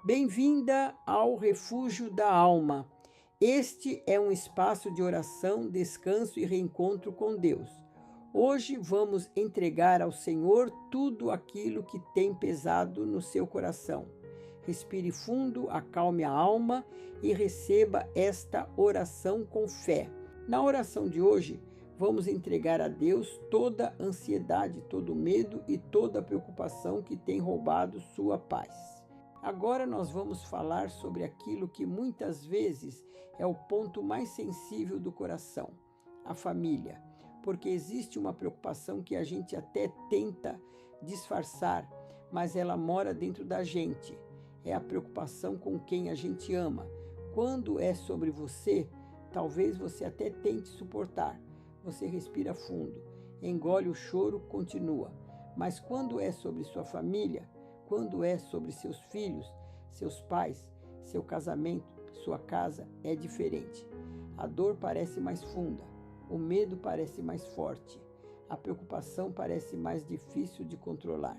Bem-vinda ao Refúgio da Alma. Este é um espaço de oração, descanso e reencontro com Deus. Hoje vamos entregar ao Senhor tudo aquilo que tem pesado no seu coração. Respire fundo, acalme a alma e receba esta oração com fé. Na oração de hoje, vamos entregar a Deus toda a ansiedade, todo o medo e toda a preocupação que tem roubado sua paz. Agora nós vamos falar sobre aquilo que muitas vezes é o ponto mais sensível do coração, a família, porque existe uma preocupação que a gente até tenta disfarçar, mas ela mora dentro da gente. É a preocupação com quem a gente ama. Quando é sobre você, talvez você até tente suportar. Você respira fundo, engole o choro, continua. Mas quando é sobre sua família, quando é sobre seus filhos, seus pais, seu casamento, sua casa, é diferente. A dor parece mais funda, o medo parece mais forte, a preocupação parece mais difícil de controlar.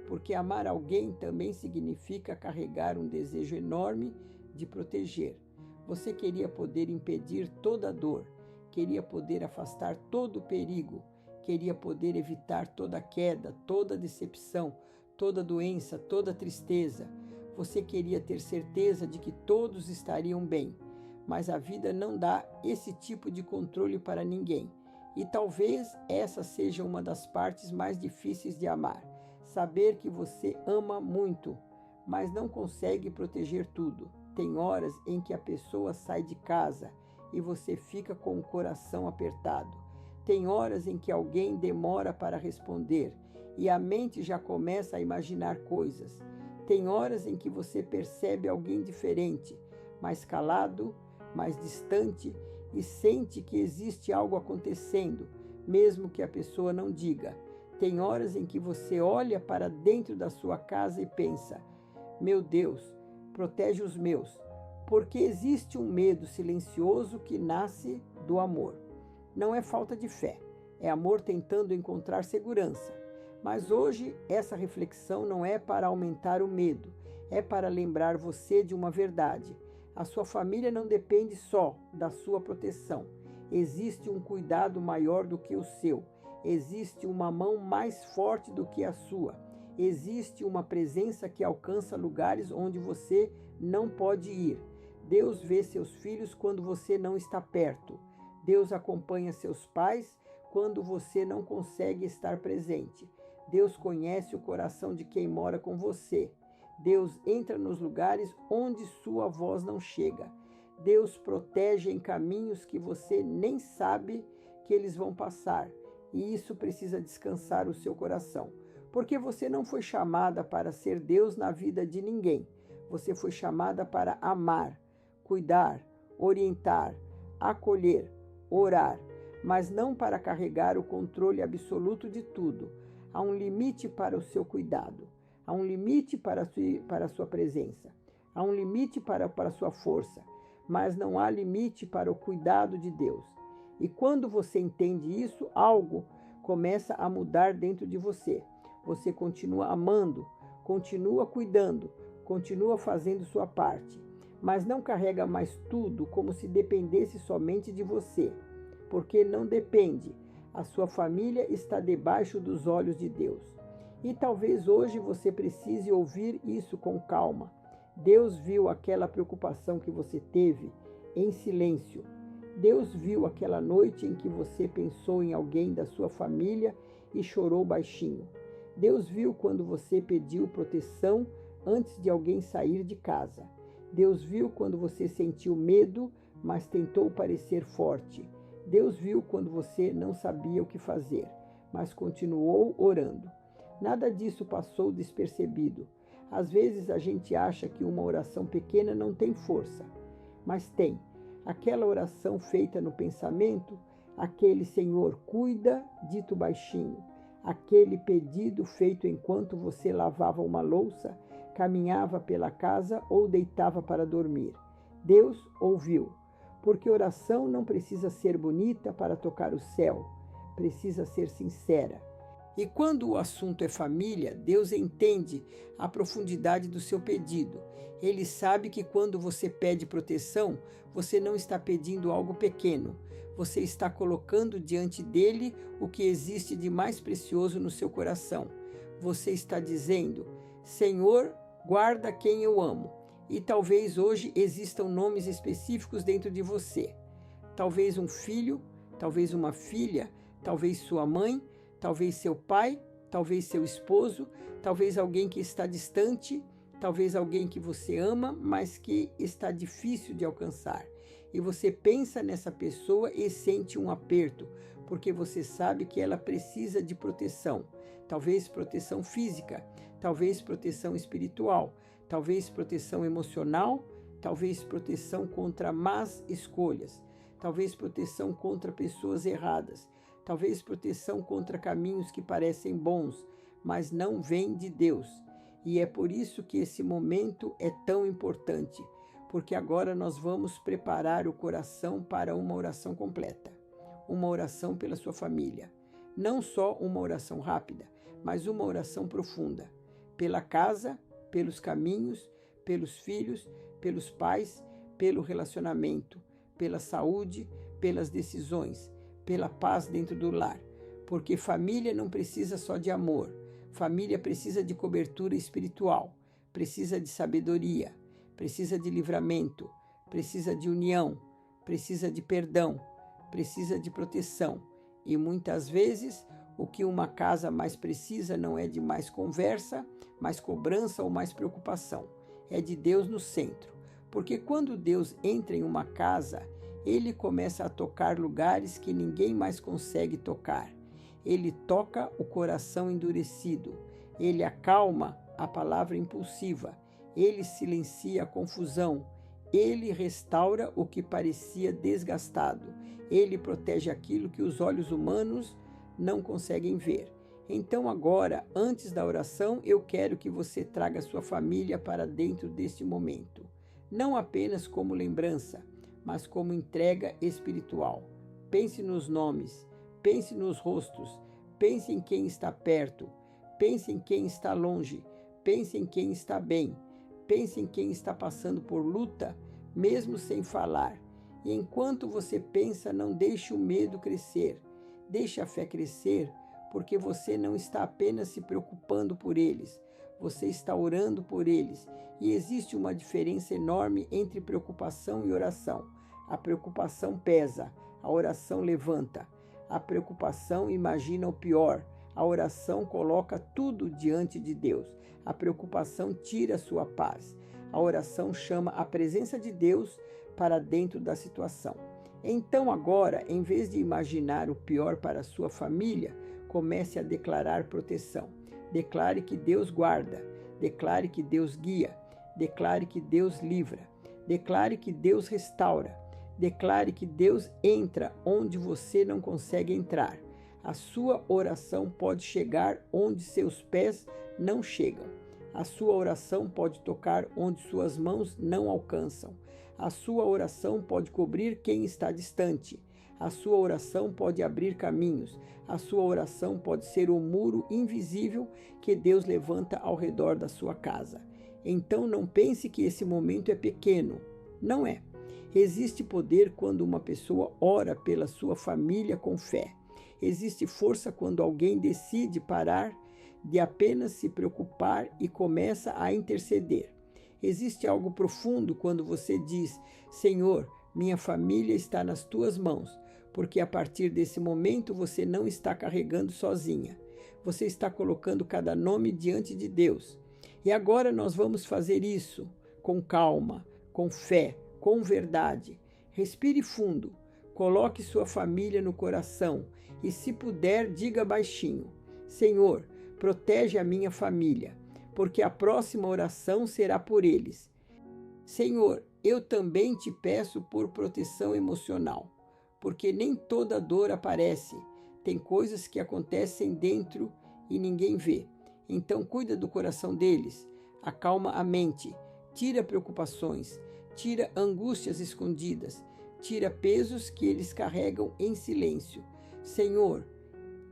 Porque amar alguém também significa carregar um desejo enorme de proteger. Você queria poder impedir toda a dor, queria poder afastar todo o perigo, queria poder evitar toda a queda, toda a decepção, toda doença, toda tristeza. Você queria ter certeza de que todos estariam bem, mas a vida não dá esse tipo de controle para ninguém. E talvez essa seja uma das partes mais difíceis de amar. Saber que você ama muito, mas não consegue proteger tudo. Tem horas em que a pessoa sai de casa e você fica com o coração apertado. Tem horas em que alguém demora para responder e a mente já começa a imaginar coisas. Tem horas em que você percebe alguém diferente, mais calado, mais distante e sente que existe algo acontecendo, mesmo que a pessoa não diga. Tem horas em que você olha para dentro da sua casa e pensa: meu Deus, protege os meus, porque existe um medo silencioso que nasce do amor. Não é falta de fé, é amor tentando encontrar segurança. Mas hoje essa reflexão não é para aumentar o medo, é para lembrar você de uma verdade. A sua família não depende só da sua proteção. Existe um cuidado maior do que o seu. Existe uma mão mais forte do que a sua. Existe uma presença que alcança lugares onde você não pode ir. Deus vê seus filhos quando você não está perto. Deus acompanha seus pais quando você não consegue estar presente. Deus conhece o coração de quem mora com você. Deus entra nos lugares onde sua voz não chega. Deus protege em caminhos que você nem sabe que eles vão passar. E isso precisa descansar o seu coração. Porque você não foi chamada para ser Deus na vida de ninguém. Você foi chamada para amar, cuidar, orientar, acolher, orar, mas não para carregar o controle absoluto de tudo. Há um limite para o seu cuidado, há um limite para a sua presença, há um limite para a sua força, mas não há limite para o cuidado de Deus. E quando você entende isso, algo começa a mudar dentro de você. Você continua amando, continua cuidando, continua fazendo sua parte, mas não carrega mais tudo como se dependesse somente de você, porque não depende. A sua família está debaixo dos olhos de Deus. E talvez hoje você precise ouvir isso com calma. Deus viu aquela preocupação que você teve em silêncio. Deus viu aquela noite em que você pensou em alguém da sua família e chorou baixinho. Deus viu quando você pediu proteção antes de alguém sair de casa. Deus viu quando você sentiu medo, mas tentou parecer forte. Deus viu quando você não sabia o que fazer, mas continuou orando. Nada disso passou despercebido. Às vezes a gente acha que uma oração pequena não tem força, mas tem. Aquela oração feita no pensamento, aquele Senhor cuida, dito baixinho, aquele pedido feito enquanto você lavava uma louça, caminhava pela casa ou deitava para dormir. Deus ouviu. Porque oração não precisa ser bonita para tocar o céu, precisa ser sincera. E quando o assunto é família, Deus entende a profundidade do seu pedido. Ele sabe que quando você pede proteção, você não está pedindo algo pequeno. Você está colocando diante dele o que existe de mais precioso no seu coração. Você está dizendo: Senhor, guarda quem eu amo. E talvez hoje existam nomes específicos dentro de você. Talvez um filho, talvez uma filha, talvez sua mãe, talvez seu pai, talvez seu esposo, talvez alguém que está distante, talvez alguém que você ama, mas que está difícil de alcançar. E você pensa nessa pessoa e sente um aperto, porque você sabe que ela precisa de proteção. Talvez proteção física, talvez proteção espiritual, talvez proteção emocional, talvez proteção contra más escolhas, talvez proteção contra pessoas erradas, talvez proteção contra caminhos que parecem bons, mas não vêm de Deus. E é por isso que esse momento é tão importante, porque agora nós vamos preparar o coração para uma oração completa, uma oração pela sua família. Não só uma oração rápida, mas uma oração profunda, pela casa, pelos caminhos, pelos filhos, pelos pais, pelo relacionamento, pela saúde, pelas decisões, pela paz dentro do lar. Porque família não precisa só de amor, família precisa de cobertura espiritual, precisa de sabedoria, precisa de livramento, precisa de união, precisa de perdão, precisa de proteção. E muitas vezes o que uma casa mais precisa não é de mais conversa, mais cobrança ou mais preocupação. É de Deus no centro. Porque quando Deus entra em uma casa, Ele começa a tocar lugares que ninguém mais consegue tocar. Ele toca o coração endurecido. Ele acalma a palavra impulsiva. Ele silencia a confusão. Ele restaura o que parecia desgastado. Ele protege aquilo que os olhos humanos não conseguem ver. Então agora, antes da oração, eu quero que você traga sua família para dentro deste momento. Não apenas como lembrança, mas como entrega espiritual. Pense nos nomes, pense nos rostos, pense em quem está perto, pense em quem está longe, pense em quem está bem, pense em quem está passando por luta, mesmo sem falar. E enquanto você pensa, não deixe o medo crescer. Deixe a fé crescer, porque você não está apenas se preocupando por eles, você está orando por eles. E existe uma diferença enorme entre preocupação e oração. A preocupação pesa, a oração levanta. A preocupação imagina o pior, a oração coloca tudo diante de Deus. A preocupação tira a sua paz. A oração chama a presença de Deus para dentro da situação. Então agora, em vez de imaginar o pior para a sua família, comece a declarar proteção. Declare que Deus guarda, declare que Deus guia, declare que Deus livra, declare que Deus restaura, declare que Deus entra onde você não consegue entrar. A sua oração pode chegar onde seus pés não chegam. A sua oração pode tocar onde suas mãos não alcançam. A sua oração pode cobrir quem está distante. A sua oração pode abrir caminhos. A sua oração pode ser o muro invisível que Deus levanta ao redor da sua casa. Então não pense que esse momento é pequeno. Não é. Existe poder quando uma pessoa ora pela sua família com fé. Existe força quando alguém decide parar de apenas se preocupar e começa a interceder. Existe algo profundo quando você diz: Senhor, minha família está nas tuas mãos, porque a partir desse momento você não está carregando sozinha. Você está colocando cada nome diante de Deus. E agora nós vamos fazer isso com calma, com fé, com verdade. Respire fundo, coloque sua família no coração e, se puder, diga baixinho: Senhor, protege a minha família, porque a próxima oração será por eles. Senhor, eu também te peço por proteção emocional, porque nem toda dor aparece. Tem coisas que acontecem dentro e ninguém vê. Então cuida do coração deles, acalma a mente, tira preocupações, tira angústias escondidas, tira pesos que eles carregam em silêncio. Senhor,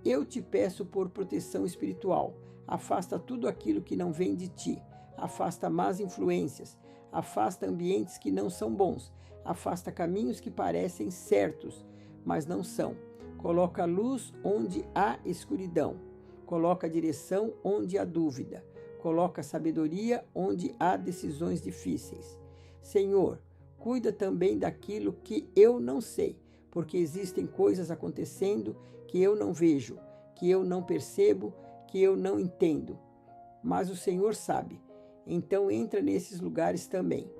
eu te peço por proteção espiritual. Afasta tudo aquilo que não vem de ti. Afasta más influências. Afasta ambientes que não são bons. Afasta caminhos que parecem certos, mas não são. Coloca luz onde há escuridão. Coloca direção onde há dúvida. Coloca sabedoria onde há decisões difíceis. Senhor, cuida também daquilo que eu não sei, porque existem coisas acontecendo que eu não vejo, que eu não percebo, que eu não entendo. Mas o Senhor sabe. Então entra nesses lugares também.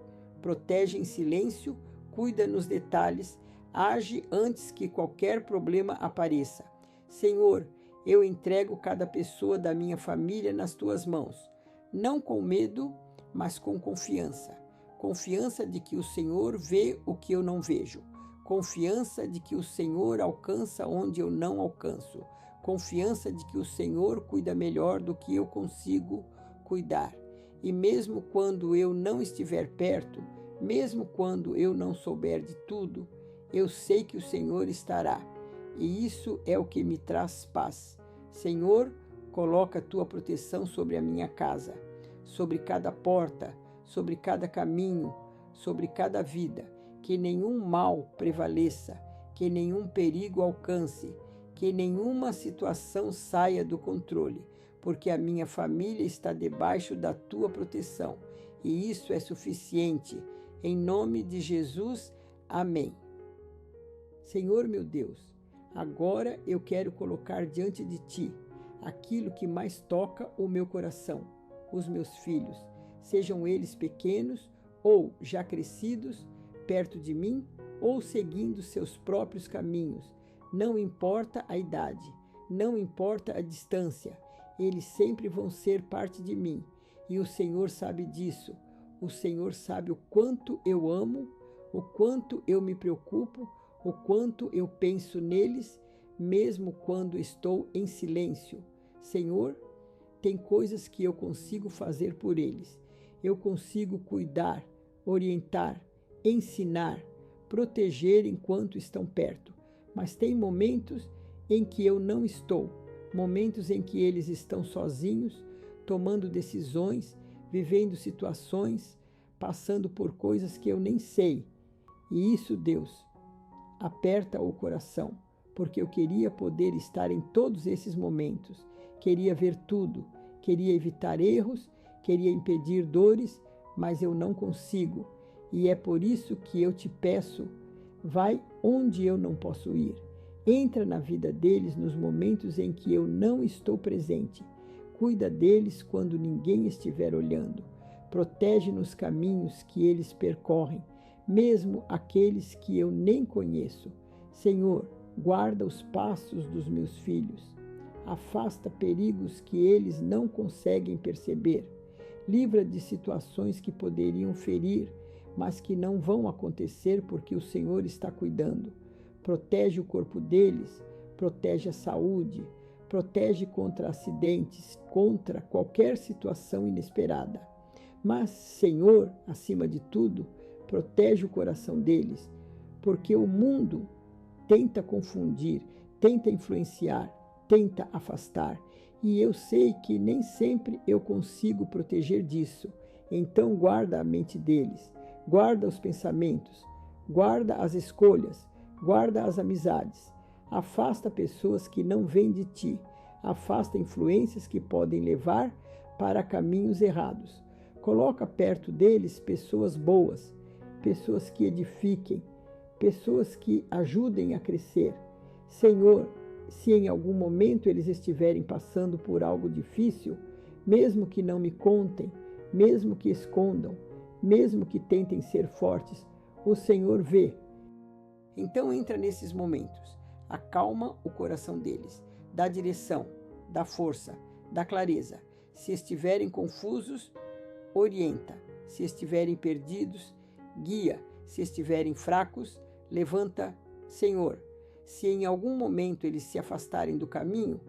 Protege em silêncio, cuida nos detalhes, age antes que qualquer problema apareça. Senhor, eu entrego cada pessoa da minha família nas tuas mãos, não com medo, mas com confiança. Confiança de que o Senhor vê o que eu não vejo. Confiança de que o Senhor alcança onde eu não alcanço. Confiança de que o Senhor cuida melhor do que eu consigo cuidar. E mesmo quando eu não estiver perto, mesmo quando eu não souber de tudo, eu sei que o Senhor estará. E isso é o que me traz paz. Senhor, coloca a tua proteção sobre a minha casa, sobre cada porta, sobre cada caminho, sobre cada vida. Que nenhum mal prevaleça, que nenhum perigo alcance, que nenhuma situação saia do controle, porque a minha família está debaixo da tua proteção, e isso é suficiente. Em nome de Jesus, amém. Senhor meu Deus, agora eu quero colocar diante de ti aquilo que mais toca o meu coração, os meus filhos, sejam eles pequenos ou já crescidos, perto de mim ou seguindo seus próprios caminhos. Não importa a idade, não importa a distância, eles sempre vão ser parte de mim. E o Senhor sabe disso. O Senhor sabe o quanto eu amo, o quanto eu me preocupo, o quanto eu penso neles, mesmo quando estou em silêncio. Senhor, tem coisas que eu consigo fazer por eles. Eu consigo cuidar, orientar, ensinar, proteger enquanto estão perto. Mas tem momentos em que eu não estou, momentos em que eles estão sozinhos, tomando decisões, vivendo situações, passando por coisas que eu nem sei. E isso, Deus, aperta o coração, porque eu queria poder estar em todos esses momentos, queria ver tudo, queria evitar erros, queria impedir dores, mas eu não consigo. E é por isso que eu te peço, vai onde eu não posso ir. Entra na vida deles nos momentos em que eu não estou presente. Cuida deles quando ninguém estiver olhando. Protege nos caminhos que eles percorrem, mesmo aqueles que eu nem conheço. Senhor, guarda os passos dos meus filhos. Afasta perigos que eles não conseguem perceber. Livra de situações que poderiam ferir, mas que não vão acontecer porque o Senhor está cuidando. Protege o corpo deles, protege a saúde, protege contra acidentes, contra qualquer situação inesperada. Mas, Senhor, acima de tudo, protege o coração deles, porque o mundo tenta confundir, tenta influenciar, tenta afastar, e eu sei que nem sempre eu consigo proteger disso. Então guarda a mente deles, guarda os pensamentos, guarda as escolhas, guarda as amizades. Afasta pessoas que não vêm de ti, afasta influências que podem levar para caminhos errados. Coloca perto deles pessoas boas, pessoas que edifiquem, pessoas que ajudem a crescer. Senhor, se em algum momento eles estiverem passando por algo difícil, mesmo que não me contem, mesmo que escondam, mesmo que tentem ser fortes, o Senhor vê. Então entra nesses momentos, acalma o coração deles, dá direção, dá força, dá clareza. Se estiverem confusos, orienta. Se estiverem perdidos, guia. Se estiverem fracos, levanta, Senhor. Se em algum momento eles se afastarem do caminho,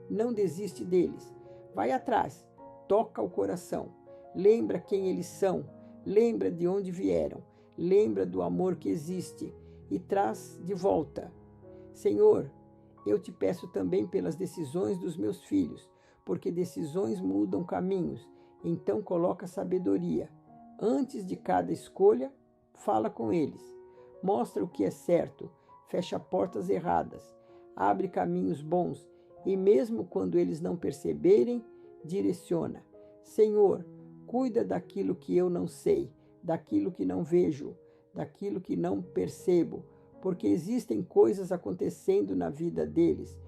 não desiste deles. Vai atrás, toca o coração. Lembra quem eles são, lembra de onde vieram, lembra do amor que existe e traz de volta. Senhor, eu te peço também pelas decisões dos meus filhos, porque decisões mudam caminhos. Então coloca sabedoria. Antes de cada escolha, fala com eles. Mostra o que é certo, fecha portas erradas, abre caminhos bons e mesmo quando eles não perceberem, direciona. Senhor, cuida daquilo que eu não sei, daquilo que não vejo, daquilo que não percebo, porque existem coisas acontecendo na vida deles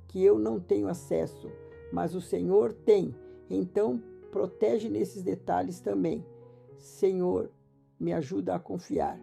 que eu não tenho acesso, mas o Senhor tem. Então, protege nesses detalhes também. Senhor, me ajuda a confiar,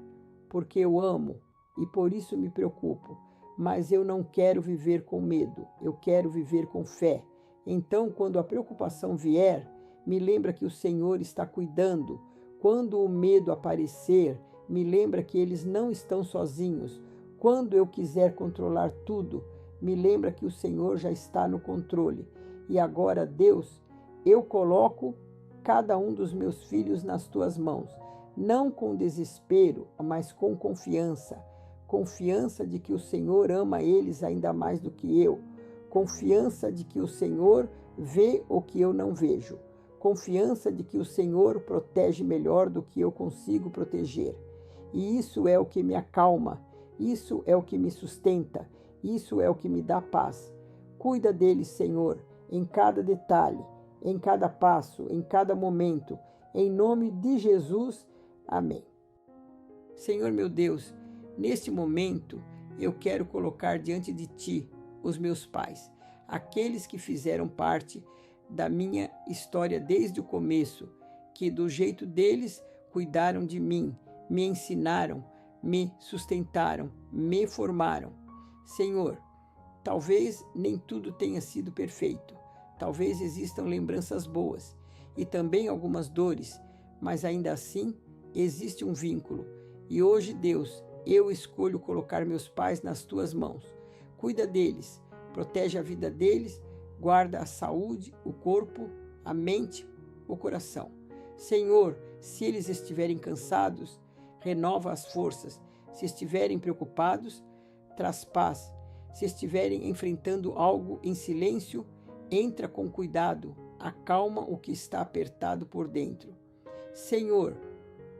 porque eu amo e por isso me preocupo, mas eu não quero viver com medo, eu quero viver com fé. Então, quando a preocupação vier, me lembra que o Senhor está cuidando. Quando o medo aparecer, me lembra que eles não estão sozinhos. Quando eu quiser controlar tudo, me lembra que o Senhor já está no controle. E agora, Deus, eu coloco cada um dos meus filhos nas tuas mãos, não com desespero, mas com confiança. Confiança de que o Senhor ama eles ainda mais do que eu. Confiança de que o Senhor vê o que eu não vejo. Confiança de que o Senhor protege melhor do que eu consigo proteger. E isso é o que me acalma, isso é o que me sustenta, isso é o que me dá paz. Cuida deles, Senhor, em cada detalhe, em cada passo, em cada momento. Em nome de Jesus, amém. Senhor meu Deus, neste momento eu quero colocar diante de Ti os meus pais, aqueles que fizeram parte da minha história desde o começo, que do jeito deles cuidaram de mim, me ensinaram, me sustentaram, me formaram. Senhor, talvez nem tudo tenha sido perfeito, talvez existam lembranças boas e também algumas dores, mas ainda assim existe um vínculo. E hoje, Deus, eu escolho colocar meus pais nas Tuas mãos. Cuida deles, protege a vida deles, guarda a saúde, o corpo, a mente, o coração. Senhor, se eles estiverem cansados, renova as forças. Se estiverem preocupados, traz paz. Se estiverem enfrentando algo em silêncio, entra com cuidado, acalma o que está apertado por dentro. Senhor,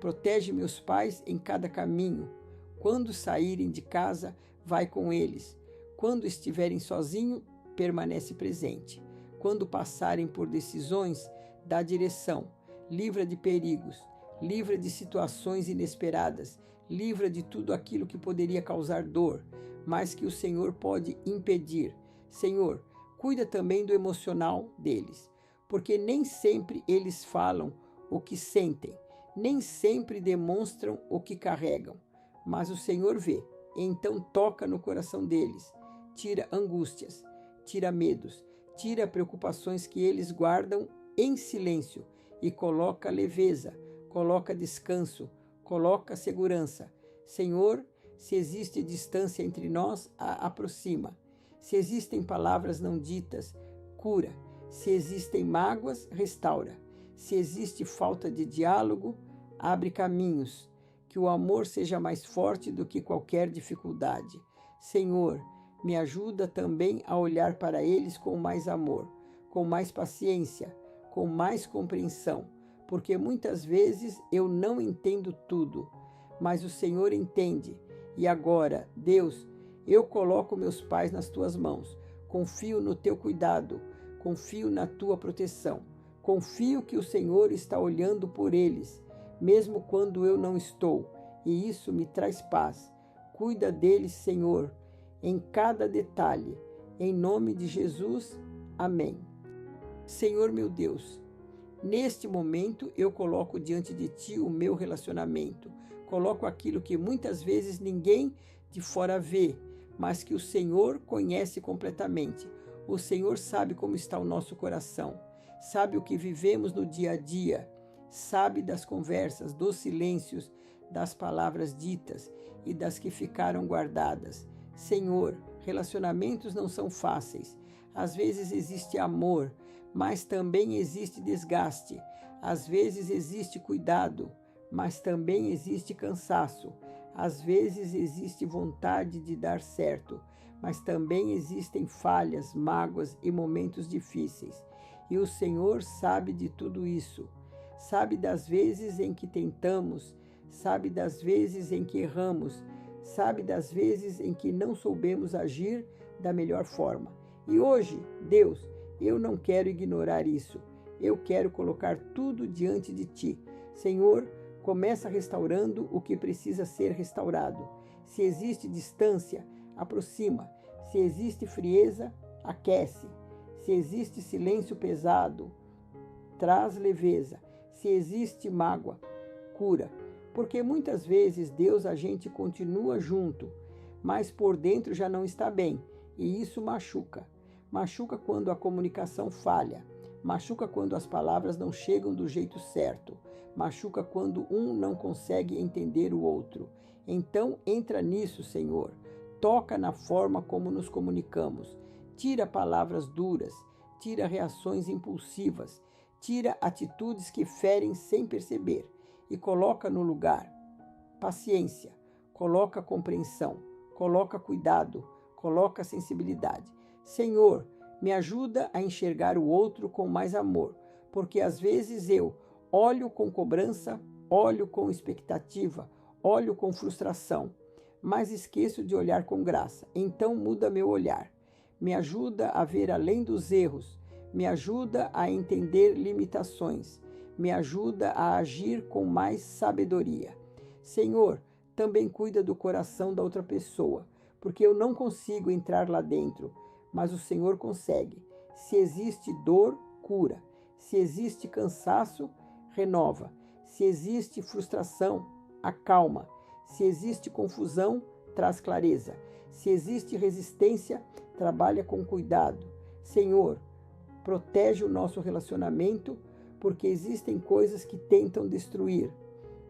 protege meus pais em cada caminho. Quando saírem de casa, vai com eles. Quando estiverem sozinhos, permanece presente. Quando passarem por decisões, dá direção. Livra de perigos, livra de situações inesperadas, livra de tudo aquilo que poderia causar dor, mas que o Senhor pode impedir. Senhor, cuida também do emocional deles, porque nem sempre eles falam o que sentem, nem sempre demonstram o que carregam, mas o Senhor vê. Então toca no coração deles, tira angústias, tira medos, tira preocupações que eles guardam em silêncio e coloca leveza, coloca descanso, coloca segurança. Senhor, se existe distância entre nós, a aproxima. Se existem palavras não ditas, cura. Se existem mágoas, restaura. Se existe falta de diálogo, abre caminhos. Que o amor seja mais forte do que qualquer dificuldade. Senhor, me ajuda também a olhar para eles com mais amor, com mais paciência, com mais compreensão, porque muitas vezes eu não entendo tudo, mas o Senhor entende. E agora, Deus, eu coloco meus pais nas Tuas mãos, confio no Teu cuidado, confio na Tua proteção, confio que o Senhor está olhando por eles, mesmo quando eu não estou, e isso me traz paz. Cuida deles, Senhor, em cada detalhe. Em nome de Jesus, amém. Senhor meu Deus, neste momento eu coloco diante de Ti o meu relacionamento. Coloco aquilo que muitas vezes ninguém de fora vê, mas que o Senhor conhece completamente. O Senhor sabe como está o nosso coração, sabe o que vivemos no dia a dia, sabe das conversas, dos silêncios, das palavras ditas e das que ficaram guardadas. Senhor, relacionamentos não são fáceis. Às vezes existe amor, mas também existe desgaste. Às vezes existe cuidado, mas também existe cansaço. Às vezes existe vontade de dar certo, mas também existem falhas, mágoas e momentos difíceis. E o Senhor sabe de tudo isso. Sabe das vezes em que tentamos, sabe das vezes em que erramos, sabe das vezes em que não soubemos agir da melhor forma. E hoje, Deus, eu não quero ignorar isso. Eu quero colocar tudo diante de Ti. Senhor, começa restaurando o que precisa ser restaurado. Se existe distância, aproxima. Se existe frieza, aquece. Se existe silêncio pesado, traz leveza. Se existe mágoa, cura. Porque muitas vezes, Deus, a gente continua junto, mas por dentro já não está bem. E isso machuca. Machuca quando a comunicação falha. Machuca quando as palavras não chegam do jeito certo. Machuca quando um não consegue entender o outro. Então, entra nisso, Senhor. Toca na forma como nos comunicamos. Tira palavras duras. Tira reações impulsivas. Tira atitudes que ferem sem perceber. E coloca no lugar paciência. Coloca compreensão. Coloca cuidado. Coloca sensibilidade. Senhor, me ajuda a enxergar o outro com mais amor, porque às vezes eu olho com cobrança, olho com expectativa, olho com frustração, mas esqueço de olhar com graça. Então muda meu olhar. Me ajuda a ver além dos erros, me ajuda a entender limitações, me ajuda a agir com mais sabedoria. Senhor, também cuida do coração da outra pessoa, porque eu não consigo entrar lá dentro, mas o Senhor consegue. Se existe dor, cura. Se existe cansaço, renova. Se existe frustração, acalma. Se existe confusão, traz clareza. Se existe resistência, trabalha com cuidado. Senhor, protege o nosso relacionamento, porque existem coisas que tentam destruir.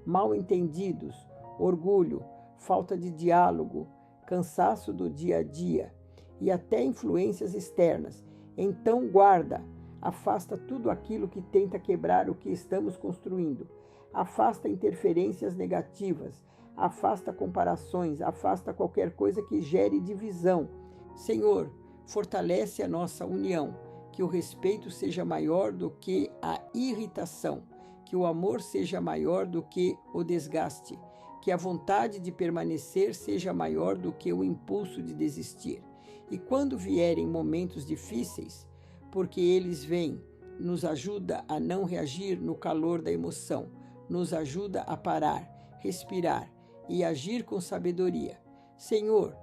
Mal-entendidos, orgulho, falta de diálogo, cansaço do dia a dia e até influências externas. Então guarda, afasta tudo aquilo que tenta quebrar o que estamos construindo. Afasta interferências negativas, afasta comparações, afasta qualquer coisa que gere divisão. Senhor, fortalece a nossa união, que o respeito seja maior do que a irritação, que o amor seja maior do que o desgaste, que a vontade de permanecer seja maior do que o impulso de desistir. E quando vierem momentos difíceis, porque eles vêm, nos ajuda a não reagir no calor da emoção, nos ajuda a parar, respirar e agir com sabedoria. Senhor,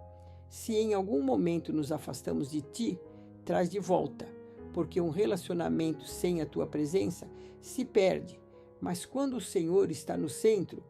se em algum momento nos afastamos de Ti, traz de volta, porque um relacionamento sem a Tua presença se perde. Mas quando o Senhor está no centro,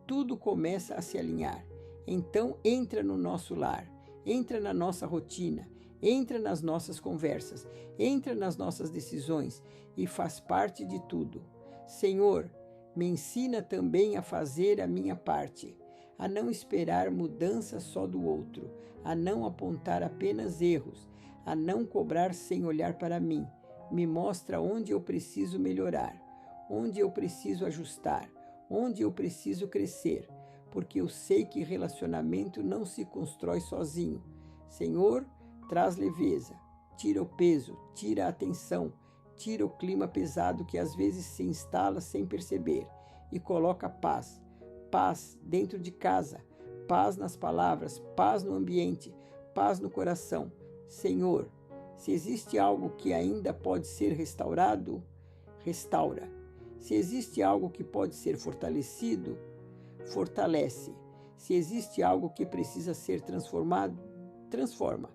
tudo começa a se alinhar. Então entra no nosso lar, entra na nossa rotina, entra nas nossas conversas, entra nas nossas decisões e faz parte de tudo. Senhor, me ensina também a fazer a minha parte, a não esperar mudança só do outro, a não apontar apenas erros, a não cobrar sem olhar para mim. Me mostra onde eu preciso melhorar, onde eu preciso ajustar, onde eu preciso crescer, porque eu sei que relacionamento não se constrói sozinho. Senhor, traz leveza, tira o peso, tira a atenção, tira o clima pesado que às vezes se instala sem perceber e coloca paz. Paz dentro de casa, paz nas palavras, paz no ambiente, paz no coração. Senhor, se existe algo que ainda pode ser restaurado, restaura. Se existe algo que pode ser fortalecido, fortalece. Se existe algo que precisa ser transformado, transforma.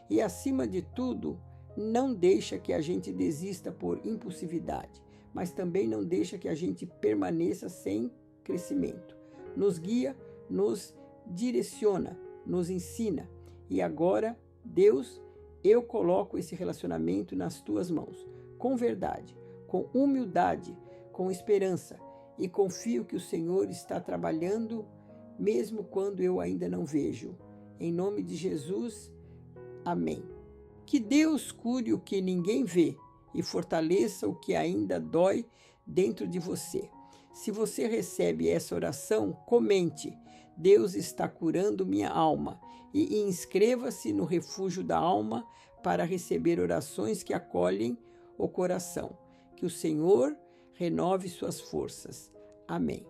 E acima de tudo, não deixa que a gente desista por impulsividade, mas também não deixa que a gente permaneça sem crescimento. Nos guia, nos direciona, nos ensina. E agora, Deus, eu coloco esse relacionamento nas Tuas mãos, com verdade, com humildade, com esperança, e confio que o Senhor está trabalhando, mesmo quando eu ainda não vejo. Em nome de Jesus, amém. Que Deus cure o que ninguém vê e fortaleça o que ainda dói dentro de você. Se você recebe essa oração, comente: Deus está curando minha alma, e inscreva-se no Refúgio da Alma para receber orações que acolhem o coração. Que o Senhor renove suas forças. Amém.